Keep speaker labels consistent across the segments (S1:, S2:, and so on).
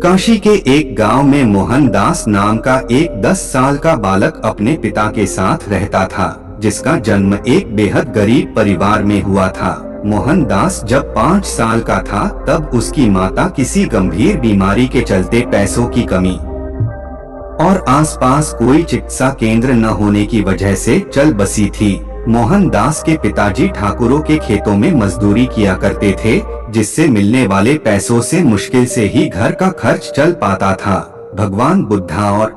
S1: काशी के एक गांव में मोहनदास नाम का एक 10 साल का बालक अपने पिता के साथ रहता था, जिसका जन्म एक बेहद गरीब परिवार में हुआ था। मोहनदास जब 5 साल का था तब उसकी माता किसी गंभीर बीमारी के चलते पैसों की कमी और आसपास कोई चिकित्सा केंद्र न होने की वजह से चल बसी थी। मोहनदास के पिताजी ठाकुरों के खेतों में मजदूरी किया करते थे, जिससे मिलने वाले पैसों से मुश्किल से ही घर का खर्च चल पाता था। भगवान बुद्धा और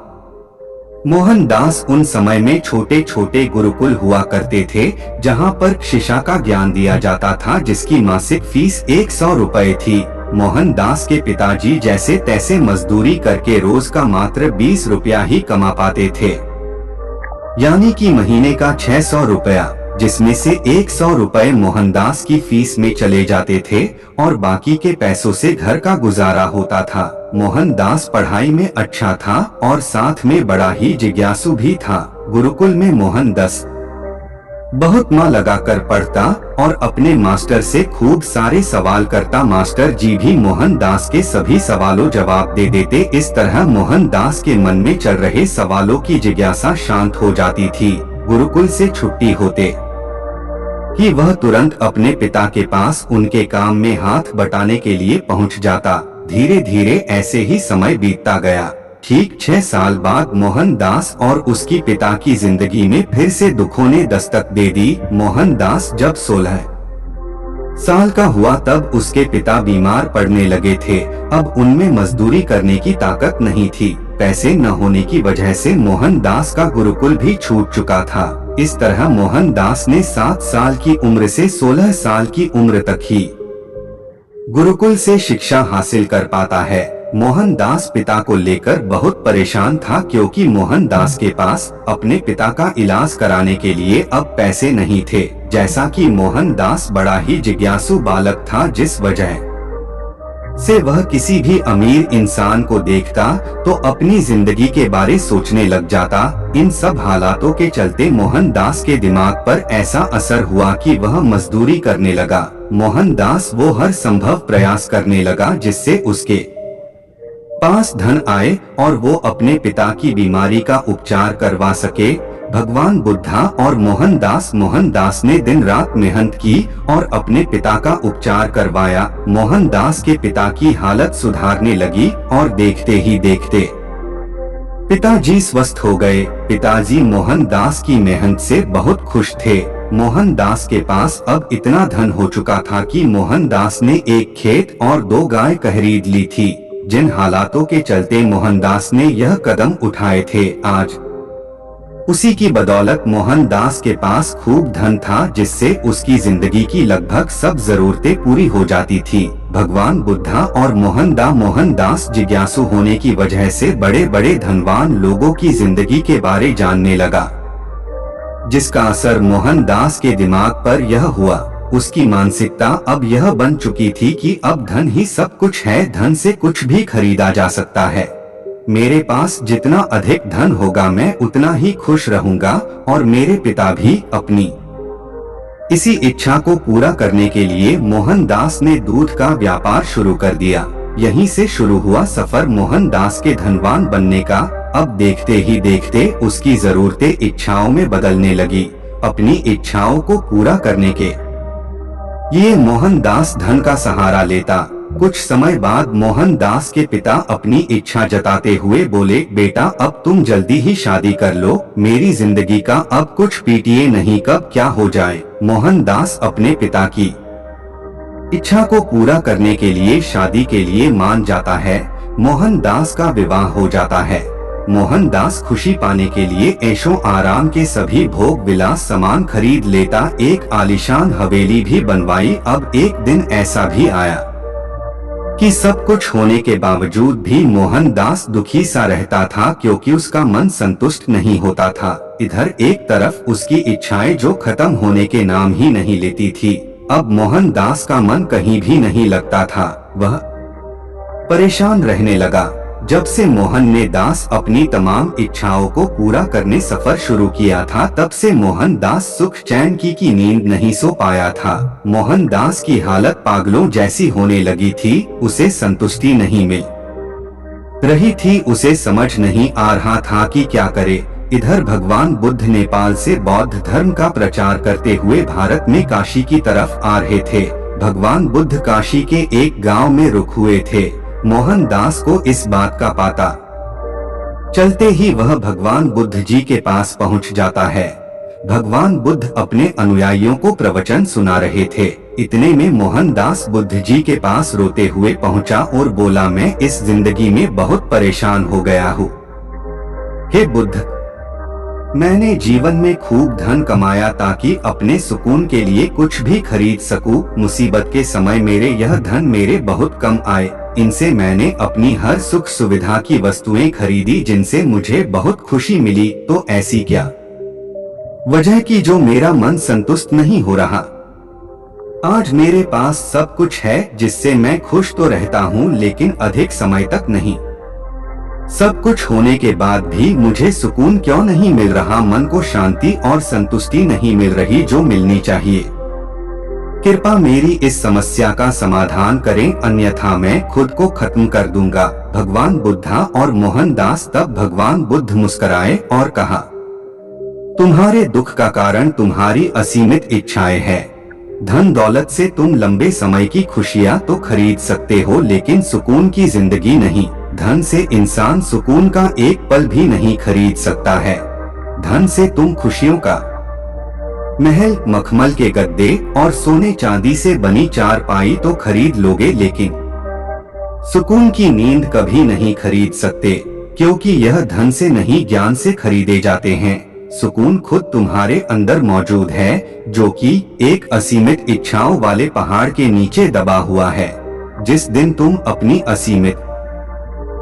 S1: मोहनदास उन समय में छोटे छोटे गुरुकुल हुआ करते थे, जहां पर शिक्षा का ज्ञान दिया जाता था, जिसकी मासिक फीस 100 रुपए थी। मोहनदास के पिताजी जैसे तैसे मजदूरी करके रोज का मात्र 20 रुपया ही कमा पाते थे, यानी कि महीने का 600 रुपया, जिसमें से 100 रुपए मोहनदास की फीस में चले जाते थे और बाकी के पैसों से घर का गुजारा होता था। मोहनदास पढ़ाई में अच्छा था और साथ में बड़ा ही जिज्ञासु भी था। गुरुकुल में मोहनदास बहुत मन लगाकर पढ़ता और अपने मास्टर से खूब सारे सवाल करता। मास्टर जी भी मोहनदास के सभी सवालों जवाब दे देते। इस तरह मोहनदास के मन में चल रहे सवालों की जिज्ञासा शांत हो जाती थी। गुरुकुल से छुट्टी होते कि वह तुरंत अपने पिता के पास उनके काम में हाथ बटाने के लिए पहुंच जाता। धीरे धीरे ऐसे ही समय बीतता गया। ठीक 6 साल बाद मोहनदास और उसकी पिता की जिंदगी में फिर से दुखों ने दस्तक दे दी। मोहनदास जब 16 साल का हुआ तब उसके पिता बीमार पड़ने लगे थे। अब उनमें मजदूरी करने की ताकत नहीं थी। पैसे न होने की वजह से मोहनदास का गुरुकुल भी छूट चुका था। इस तरह मोहनदास ने 7 साल की उम्र से 16 साल की उम्र तक ही गुरुकुल से शिक्षा हासिल कर पाता है। मोहनदास पिता को लेकर बहुत परेशान था, क्योंकि मोहनदास के पास अपने पिता का इलाज कराने के लिए अब पैसे नहीं थे। जैसा कि मोहनदास बड़ा ही जिज्ञासु बालक था, जिस वजह से वह किसी भी अमीर इंसान को देखता तो अपनी जिंदगी के बारे सोचने लग जाता। इन सब हालातों के चलते मोहनदास के दिमाग पर ऐसा असर हुआ कि वह मजदूरी करने लगा। मोहनदास वो हर संभव प्रयास करने लगा जिससे उसके पास धन आए और वो अपने पिता की बीमारी का उपचार करवा सके। भगवान बुद्धा और मोहनदास ने दिन रात मेहनत की और अपने पिता का उपचार करवाया। मोहनदास के पिता की हालत सुधारने लगी और देखते ही देखते पिताजी स्वस्थ हो गए। पिताजी मोहनदास की मेहनत से बहुत खुश थे। मोहनदास के पास अब इतना धन हो चुका था कि मोहनदास ने एक खेत और 2 गाय खरीद ली थी। जिन हालातों के चलते मोहनदास ने यह कदम उठाए थे, आज उसी की बदौलत मोहनदास के पास खूब धन था, जिससे उसकी जिंदगी की लगभग सब जरूरतें पूरी हो जाती थी। भगवान बुद्धा और मोहनदास जिज्ञासु होने की वजह से बड़े बड़े धनवान लोगों की जिंदगी के बारे जानने लगा, जिसका असर मोहनदास के दिमाग पर यह हुआ। उसकी मानसिकता अब यह बन चुकी थी कि अब धन ही सब कुछ है, धन से कुछ भी खरीदा जा सकता है। मेरे पास जितना अधिक धन होगा मैं उतना ही खुश रहूंगा और मेरे पिता भी। अपनी इसी इच्छा को पूरा करने के लिए मोहनदास ने दूध का व्यापार शुरू कर दिया। यहीं से शुरू हुआ सफर मोहनदास के धनवान बनने का। अब देखते ही देखते उसकी जरूरतें इच्छाओं में बदलने लगी। अपनी इच्छाओं को पूरा करने के ये मोहनदास धन का सहारा लेता। कुछ समय बाद मोहनदास के पिता अपनी इच्छा जताते हुए बोले, बेटा अब तुम जल्दी ही शादी कर लो, मेरी जिंदगी का अब कुछ पीटिए नहीं, कब क्या हो जाए। मोहनदास अपने पिता की इच्छा को पूरा करने के लिए शादी के लिए मान जाता है। मोहनदास का विवाह हो जाता है। मोहनदास खुशी पाने के लिए ऐशो आराम के सभी भोग विलास सामान खरीद लेता। एक आलीशान हवेली भी बनवाई। अब एक दिन ऐसा भी आया कि सब कुछ होने के बावजूद भी मोहनदास दुखी सा रहता था, क्योंकि उसका मन संतुष्ट नहीं होता था। इधर एक तरफ उसकी इच्छाएं जो खत्म होने के नाम ही नहीं लेती थी। अब मोहनदास का मन कहीं भी नहीं लगता था। वह परेशान रहने लगा। जब से मोहन ने दास अपनी तमाम इच्छाओं को पूरा करने सफर शुरू किया था, तब से मोहनदास सुख चैन की नींद नहीं सो पाया था। मोहनदास की हालत पागलों जैसी होने लगी थी। उसे संतुष्टि नहीं मिल रही थी उसे समझ नहीं आ रहा था कि क्या करे। इधर भगवान बुद्ध नेपाल से बौद्ध धर्म का प्रचार करते हुए भारत में काशी की तरफ आ रहे थे। भगवान बुद्ध काशी के एक गांव में रुक हुए थे। मोहनदास को इस बात का पता चलते ही वह भगवान बुद्ध जी के पास पहुंच जाता है। भगवान बुद्ध अपने अनुयायियों को प्रवचन सुना रहे थे। इतने में मोहनदास बुद्ध जी के पास रोते हुए पहुंचा और बोला, मैं इस जिंदगी में बहुत परेशान हो गया हूँ। हे बुद्ध, मैंने जीवन में खूब धन कमाया ताकि अपने सुकून के लिए कुछ भी खरीद सकूं। मुसीबत के समय मेरे यह धन मेरे बहुत कम आए। इनसे मैंने अपनी हर सुख सुविधा की वस्तुएं खरीदी जिनसे मुझे बहुत खुशी मिली। तो ऐसी क्या वजह की जो मेरा मन संतुष्ट नहीं हो रहा? आज मेरे पास सब कुछ है जिससे मैं खुश तो रहता हूँ, लेकिन अधिक समय तक नहीं। सब कुछ होने के बाद भी मुझे सुकून क्यों नहीं मिल रहा? मन को शांति और संतुष्टि नहीं मिल रही जो मिलनी चाहिए। कृपया मेरी इस समस्या का समाधान करें, अन्यथा मैं खुद को खत्म कर दूंगा। भगवान बुद्धा और मोहनदास तब भगवान बुद्ध मुस्कुराए और कहा, तुम्हारे दुख का कारण तुम्हारी असीमित इच्छाएं हैं। धन दौलत से तुम लंबे समय की खुशियां तो खरीद सकते हो, लेकिन सुकून की जिंदगी नहीं। धन से इंसान सुकून का एक पल भी नहीं खरीद सकता है। धन से तुम खुशियों का महल, मखमल के गद्दे और सोने चांदी से बनी चारपाई तो खरीद लोगे, लेकिन सुकून की नींद कभी नहीं खरीद सकते, क्योंकि यह धन से नहीं ज्ञान से खरीदे जाते हैं। सुकून खुद तुम्हारे अंदर मौजूद है, जो कि एक असीमित इच्छाओं वाले पहाड़ के नीचे दबा हुआ है। जिस दिन तुम अपनी असीमित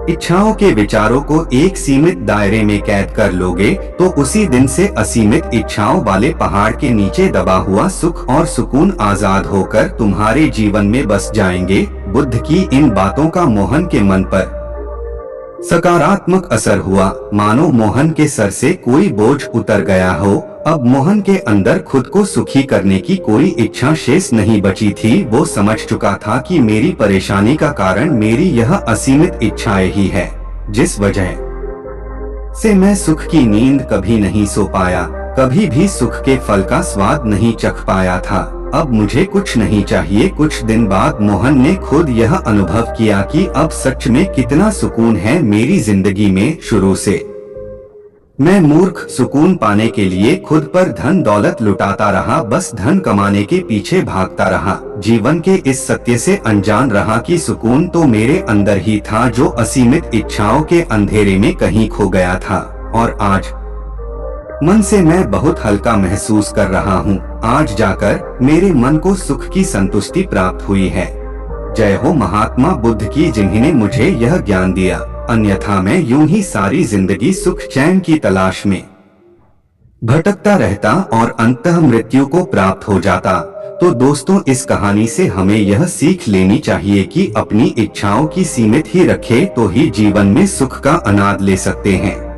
S1: इच्छाओं के विचारों को एक सीमित दायरे में कैद कर लोगे, तो उसी दिन से असीमित इच्छाओं वाले पहाड़ के नीचे दबा हुआ सुख और सुकून आजाद होकर तुम्हारे जीवन में बस जाएंगे। बुद्ध की इन बातों का मोहन के मन पर सकारात्मक असर हुआ, मानो मोहन के सर से कोई बोझ उतर गया हो। अब मोहन के अंदर खुद को सुखी करने की कोई इच्छा शेष नहीं बची थी। वो समझ चुका था कि मेरी परेशानी का कारण मेरी यह असीमित इच्छाएं ही है, जिस वजह से मैं सुख की नींद कभी नहीं सो पाया, कभी भी सुख के फल का स्वाद नहीं चख पाया था। अब मुझे कुछ नहीं चाहिए। कुछ दिन बाद मोहन ने खुद यह अनुभव किया कि अब सच में कितना सुकून है मेरी जिंदगी में। शुरू से मैं मूर्ख, सुकून पाने के लिए खुद पर धन दौलत लुटाता रहा, बस धन कमाने के पीछे भागता रहा। जीवन के इस सत्य से अनजान रहा कि सुकून तो मेरे अंदर ही था, जो असीमित इच्छाओं के अंधेरे में कहीं खो गया था। और आज मन से मैं बहुत हल्का महसूस कर रहा हूँ। आज जाकर मेरे मन को सुख की संतुष्टि प्राप्त हुई है। जय हो महात्मा बुद्ध की, जिन्होंने मुझे यह ज्ञान दिया। अन्यथा मैं यूं ही सारी जिंदगी सुख चैन की तलाश में भटकता रहता और अंततः मृत्यु को प्राप्त हो जाता। तो दोस्तों, इस कहानी से हमें यह सीख लेनी चाहिए कि अपनी इच्छाओं की सीमित ही रखें तो ही जीवन में सुख का आनंद ले सकते हैं।